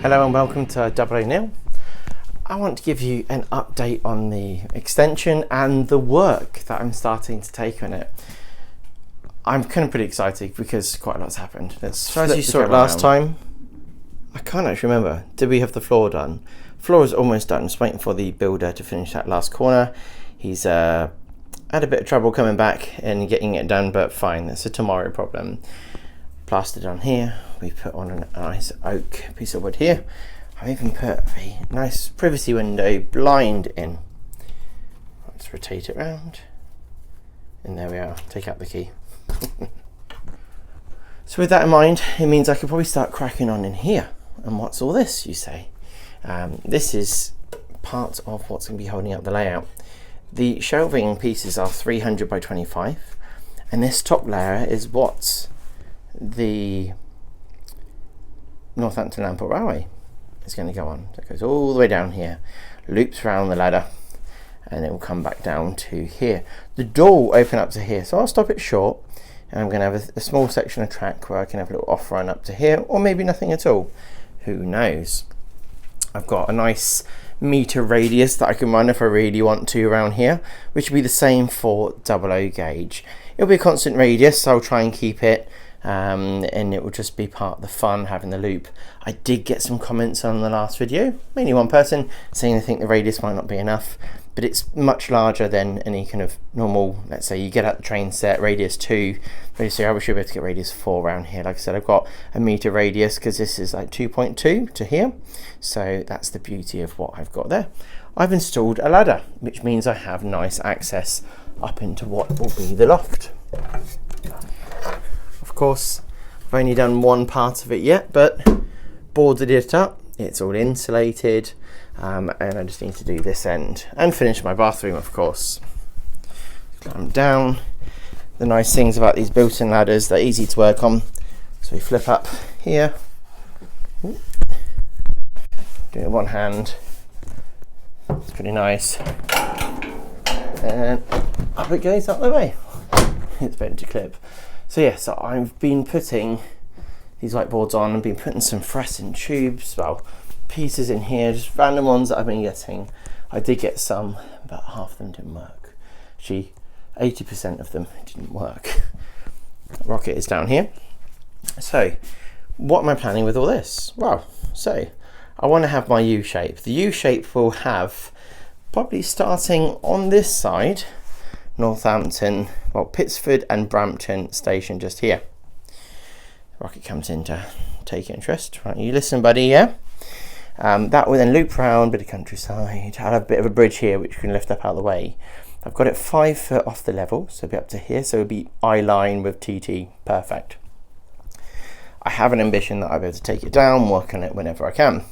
Hello and welcome to OONEAL. I want to give you an update on the extension and the work that I'm starting to take on it. I'm kind of pretty excited because quite a lot's happened. So as you saw it last time, I can't actually remember, did we have the floor done? Floor is almost done, just waiting for the builder to finish that last corner. He's had a bit of trouble coming back and getting it done, but fine, that's a tomorrow problem. Plaster done here, we put on a nice oak piece of wood here. I even put a nice privacy window blind in. Let's rotate it around, and there we are, take out the key. So with that in mind, it means I could probably start cracking on in here. And what's all this, you say? This is part of what's going to be holding up the layout. The shelving pieces are 300 by 25, and this top layer is what the Northampton Lamport Railway is going to go on. So it goes all the way down here, loops around the ladder, and it will come back down to here. The door will open up to here, so I'll stop it short, and I'm going to have a small section of track where I can have a little off run up to here, or maybe nothing at all. Who knows? I've got a nice meter radius that I can run if I really want to around here, which will be the same for 00 gauge. It'll be a constant radius, so I'll try and keep it, and it will just be part of the fun having the loop. I did get some comments on the last video, mainly one person saying they think the radius might not be enough, but it's much larger than any kind of normal, let's say you get out the train set, radius 2, radius 3, I should be able to get radius 4 around here. Like I said, I've got a meter radius because this is like 2.2 to here, so that's the beauty of what I've got there. I've installed a ladder, which means I have nice access up into what will be the loft. Of course, I've only done one part of it yet, but boarded it up, it's all insulated, and I just need to do this end and finish my bathroom, of course. Climb down. The nice things about these built-in ladders, they're easy to work on. So we flip up here, do it with one hand, it's pretty nice, and up it goes up the way. It's better to clip. So yeah, so I've been putting these whiteboards on and been putting some fluorescent tubes, well, pieces in here, just random ones that I've been getting. I did get some, but half of them didn't work. Actually, 80% of them didn't work. Rocket is down here. So, what am I planning with all this? Well, so I want to have my U shape. The U shape will have, probably starting on this side, Northampton, well, Pittsford and Brampton station just here. Rocket comes in to take interest. Right, you listen, buddy, yeah? That will then loop around, bit of countryside. I'll have a bit of a bridge here which can lift up out of the way. I've got it 5 foot off the level, so it'll be up to here, so it'll be eye line with TT, perfect. I have an ambition that I'll be able to take it down, work on it whenever I can.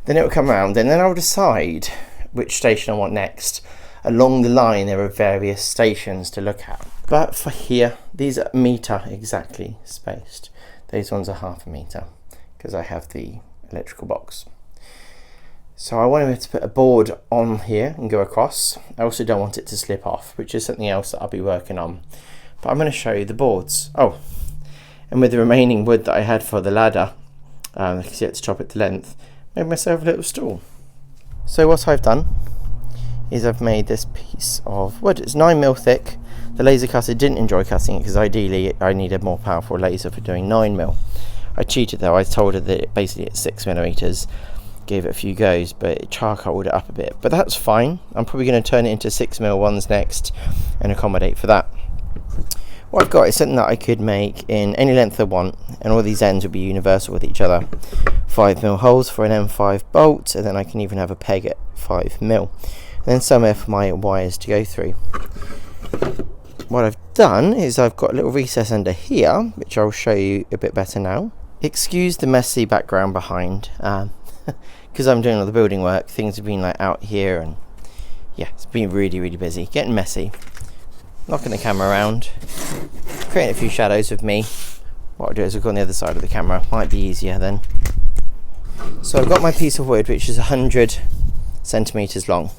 Then it will come around, and then I'll decide which station I want next. Along the line there are various stations to look at, but for here these are meter exactly spaced. These ones are ½ meter because I have the electrical box. So I want to put a board on here and go across. I also don't want it to slip off, which is something else that I'll be working on, but I'm going to show you the boards. Oh, and with the remaining wood that I had for the ladder, you can see it's chop it to length, made myself a little stool. So what I've done is I've made this piece of wood. It's 9mm thick. The laser cutter didn't enjoy cutting it because ideally I need a more powerful laser for doing 9mm. I cheated though. I told her that basically it's 6mm. gave it a few goes, but it charcoaled it up a bit, but that's fine. I'm probably going to turn it into 6mm ones next and accommodate for that. What I've got is something that I could make in any length I want, and all these ends would be universal with each other. 5mm holes for an M5 bolt, and then I can even have a peg at 5mm, and then somewhere for my wires to go through. What I've done is I've got a little recess under here, which I'll show you a bit better now. Excuse the messy background behind, because I'm doing all the building work. Things have been like out here, and yeah, it's been really busy, getting messy. Knocking the camera around, creating a few shadows with me. What I'll do is I'll go on the other side of the camera, might be easier then. So I've got my piece of wood, which is 100 centimetres long,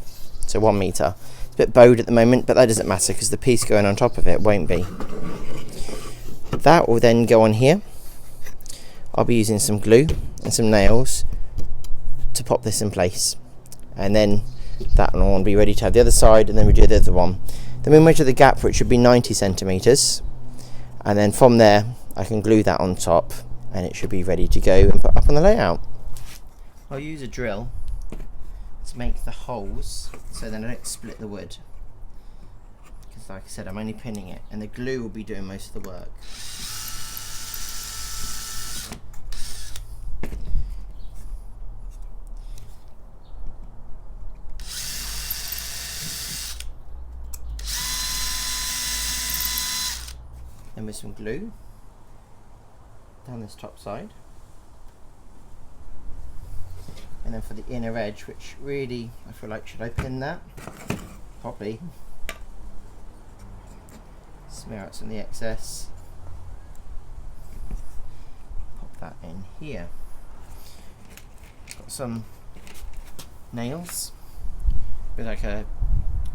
so 1 metre. It's a bit bowed at the moment, but that doesn't matter because the piece going on top of it won't be. That will then go on here. I'll be using some glue and some nails to pop this in place, and then that one will be ready to have the other side, and then we do the other one. Then we measure the gap, which should be 90 centimetres, and then from there I can glue that on top, and it should be ready to go and put up on the layout. I'll use a drill to make the holes so then I don't split the wood, because like I said, I'm only pinning it, and the glue will be doing most of the work. Then with some glue down this top side, and then for the inner edge, which really I feel like, should I pin that? Probably. Smear out some of the excess, pop that in here. Got some nails with like a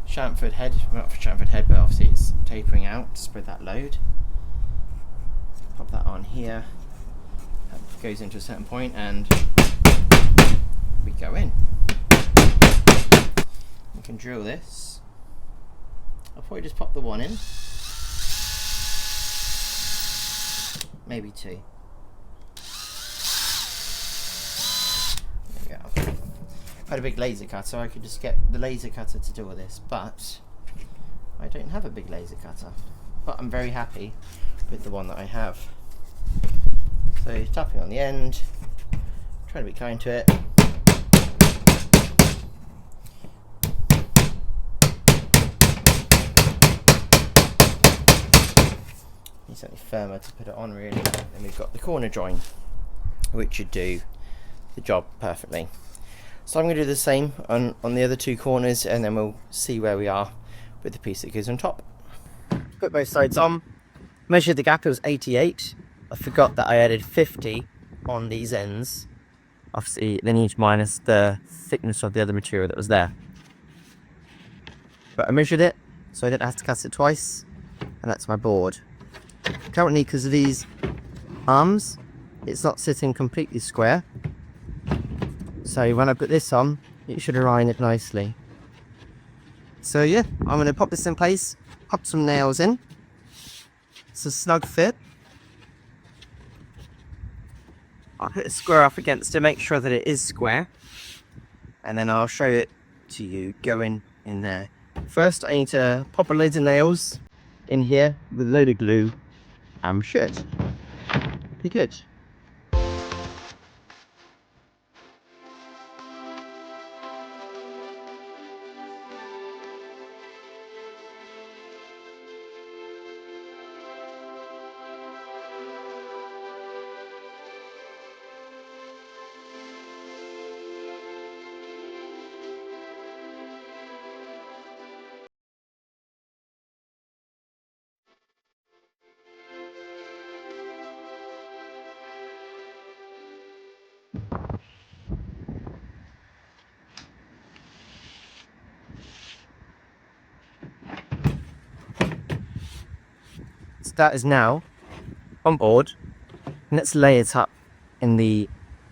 chamfered head, well, not for chamfered head, but obviously it's tapering out to spread that load. Pop that on here, that goes into a certain point, and we go in. We can drill this. I'll probably just pop the one in, maybe two. There we go. I had a big laser cutter, I could just get the laser cutter to do all this, but I don't have a big laser cutter. But I'm very happy with the one that I have. So tapping on the end, trying to be kind to it. Needs something firmer to put it on really. Then we've got the corner join, which should do the job perfectly. So I'm going to do the same on the other two corners, and then we'll see where we are with the piece that goes on top. Put both sides on, measured the gap, it was 88. I forgot that I added 50 on these ends. Obviously then each minus the thickness of the other material that was there. But I measured it, so I didn't have to cut it twice, and that's my board. Currently, because of these arms, it's not sitting completely square. So when I put this on, it should align it nicely. So yeah, I'm going to pop this in place, pop some nails in. It's a snug fit. I'll put a square up against to make sure that it is square, and then I'll show it to you going in there. First I need to pop a load of nails in here with a load of glue, and should be good. So that is now on board, and let's lay it up in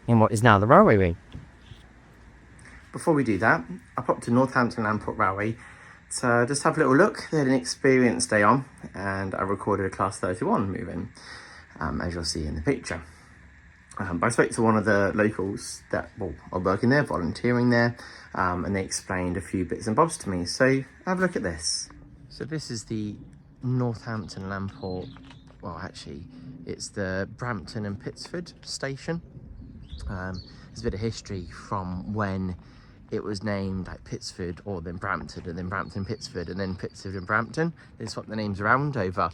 what is now the railway wing. Before we do that, I popped to Northampton Lamport Railway to just have a little look. They had an experience day on, and I recorded a Class 31 move-in, as you'll see in the picture. But I spoke to one of the locals that are working there, volunteering there, and they explained a few bits and bobs to me. So have a look at this. So this is the Northampton Lamport, well actually it's the Brampton and Pittsford station. There's a bit of history from when it was named like Pittsford, or then Brampton, and then Brampton, Pittsford, and then Pittsford and Brampton. They swapped the names around over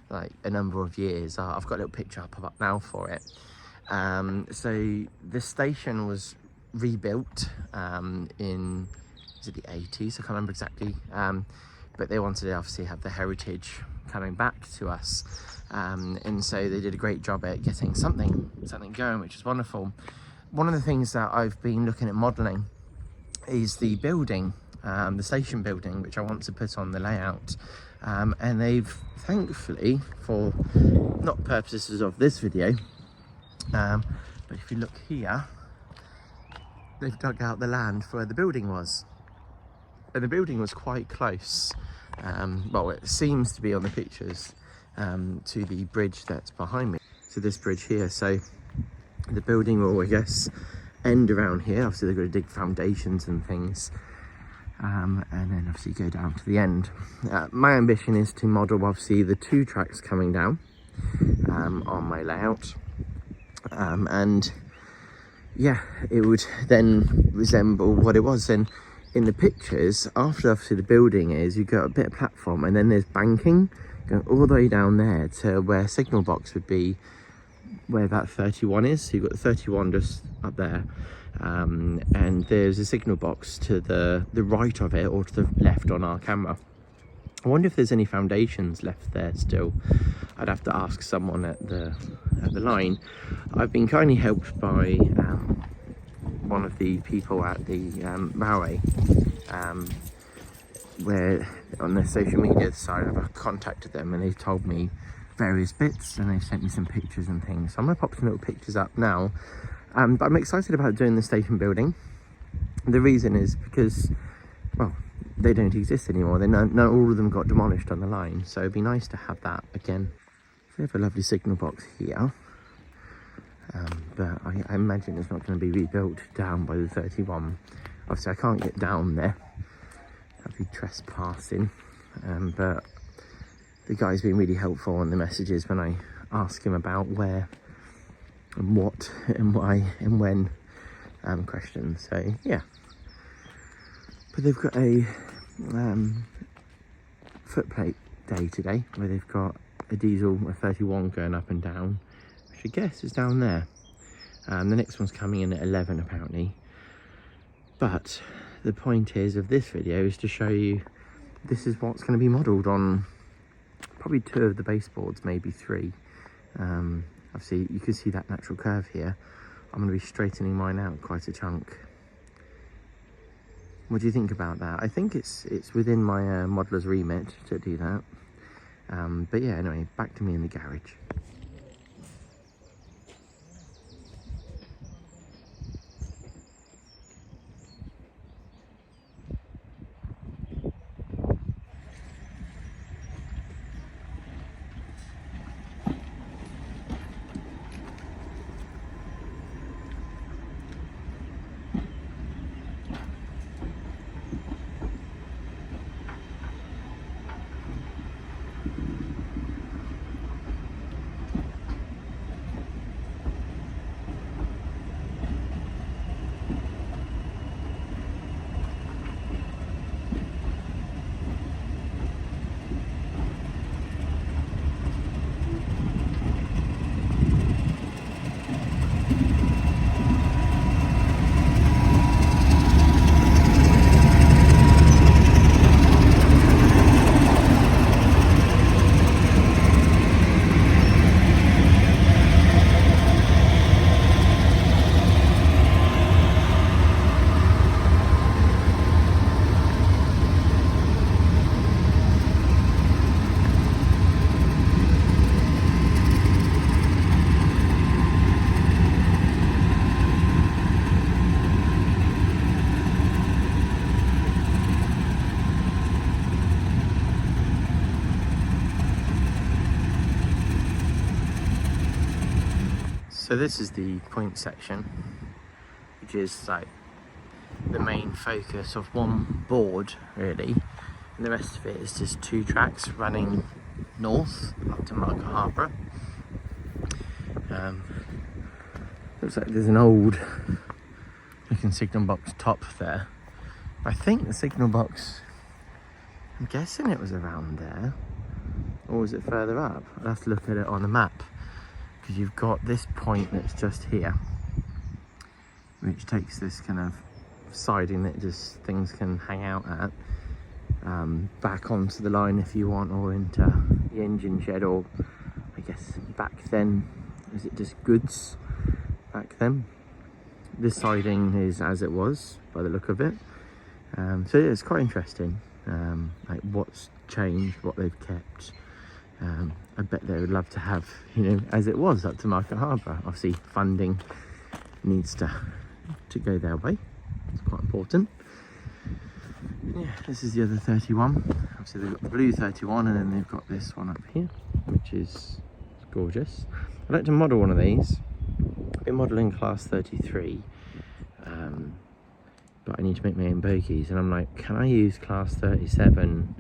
like a number of years. I've got a little picture up now for it. So the station was rebuilt in, is it the 80s? I can't remember exactly. But they wanted to obviously have the heritage coming back to us. And so they did a great job at getting something going, which is wonderful. One of the things that I've been looking at modelling is the building, the station building, which I want to put on the layout. And they've thankfully, for not purposes of this video, but if you look here, they've dug out the land for where the building was. And the building was quite close, well, it seems to be on the pictures, to the bridge that's behind me. So this bridge here, so the building will, I guess, end around here. Obviously they've got to dig foundations and things, and then obviously go down to the end. My ambition is to model obviously the 2 tracks coming down on my layout, and yeah, it would then resemble what it was. And in the pictures, after obviously the building is, you've got a bit of platform, and then there's banking going all the way down there to where signal box would be, where that 31 is. So you've got the 31 just up there, and there's a signal box to the right of it, or to the left on our camera. I wonder if there's any foundations left there still. I'd have to ask someone at the line. I've been kindly helped by one of the people at the railway, where on their social media side I've contacted them, and they've told me various bits, and they've sent me some pictures and things. So I'm going to pop some little pictures up now, but I'm excited about doing the station building. The reason is because, well, they don't exist anymore. Not all of them got demolished on the line, so it'd be nice to have that again. So we have a lovely signal box here, but I imagine it's not going to be rebuilt down by the 31. Obviously I can't get down there, that'd be trespassing, but the guy's been really helpful on the messages when I ask him about where and what and why and when questions. So yeah, but they've got a footplate day today, where they've got a diesel, a 31 going up and down, which I guess is down there. The next one's coming in at 11 apparently. But the point is of this video is to show you this is what's going to be modelled on probably 2 of the baseboards, maybe 3. Obviously you can see that natural curve here. I'm going to be straightening mine out quite a chunk. What do you think about that? I think it's within my modeller's remit to do that. But yeah, anyway, back to me in the garage. So this is the point section, which is like the main focus of one board really, and the rest of it is just 2 tracks running north up to Market Harbour. Looks like there's an old looking signal box top there. I think the signal box, I'm guessing it was around there, or was it further up? I'll have to look at it on the map, because you've got this point that's just here, which takes this kind of siding that just things can hang out at, back onto the line if you want, or into the engine shed, or I guess back then, is it just goods back then? This siding is as it was by the look of it. So yeah, it's quite interesting, like what's changed, what they've kept. I bet they would love to have, you know, as it was up to Market Harbour. Obviously funding needs to go their way, it's quite important. Yeah, this is the other 31. Obviously they've got the blue 31, and then they've got this one up here, which is gorgeous. I'd like to model one of these. I've been modelling class 33, but I need to make my own bogies, and I'm like, can I use class 37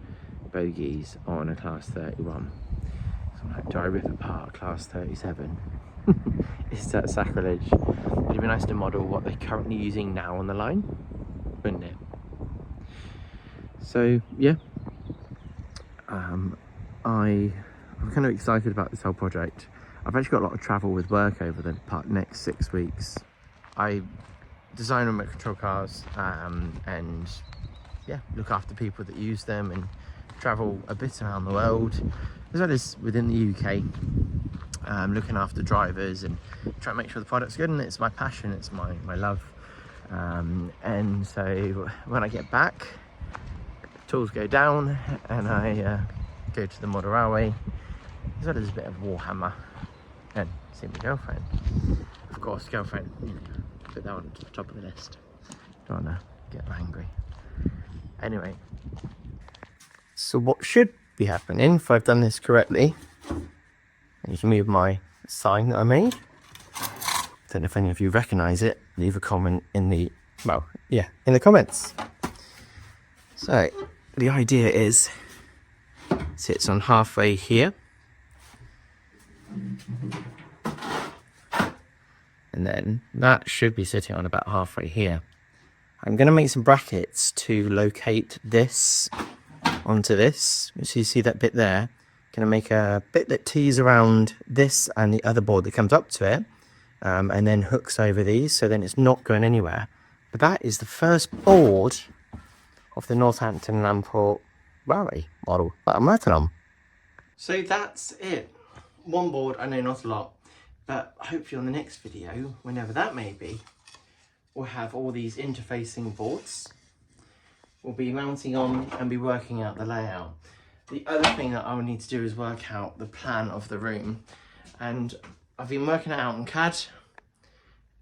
bogies on a class 31? So I'm like, do I rip apart class 37? Is that sacrilege? It'd be nice to model what they're currently using now on the line, wouldn't it? So yeah, I'm kind of excited about this whole project. I've actually got a lot of travel with work over the next 6 weeks. I design remote control cars, and yeah, look after people that use them, and travel a bit around the world, as well as within the UK, looking after drivers and trying to make sure the product's good. And it's my passion, it's my love. And so when I get back, tools go down, and I go to the model railway, as well as a bit of Warhammer, and see my girlfriend. Of course, girlfriend, you know, put that one to the top of the list. Don't want to get her angry. Anyway, so what should be happening if I've done this correctly? You can move my sign that I made. Don't know if any of you recognise it. Leave a comment in the, well, yeah, in the comments. So the idea is, sits on halfway here, and then that should be sitting on about halfway here. I'm going to make some brackets to locate this onto this. So you see that bit there? Going to make a bit that tees around this and the other board that comes up to it, and then hooks over these, so then it's not going anywhere. But that is the first board of the Northampton Lamport Railway model that I'm working on. So that's it. One board, I know not a lot, but hopefully on the next video, whenever that may be, we'll have all these interfacing boards. We'll be mounting on and be working out the layout. The other thing that I will need to do is work out the plan of the room. And I've been working it out in CAD.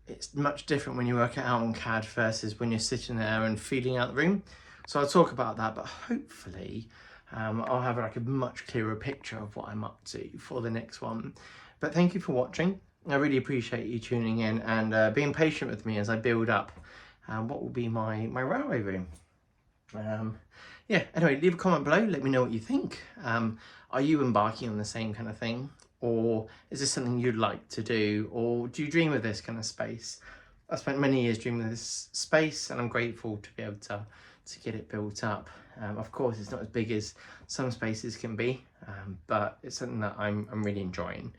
It's much different when you work it out in CAD versus when you're sitting there and feeling out the room. So I'll talk about that, but hopefully I'll have like a much clearer picture of what I'm up to for the next one. But thank you for watching. I really appreciate you tuning in and being patient with me as I build up what will be my railway room. Yeah, anyway, leave a comment below, let me know what you think. Are you embarking on the same kind of thing? Or is this something you'd like to do? Or do you dream of this kind of space? I spent many years dreaming of this space, and I'm grateful to be able to get it built up. Of course, it's not as big as some spaces can be, but it's something that I'm really enjoying.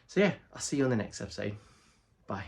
So yeah, I'll see you on the next episode. Bye.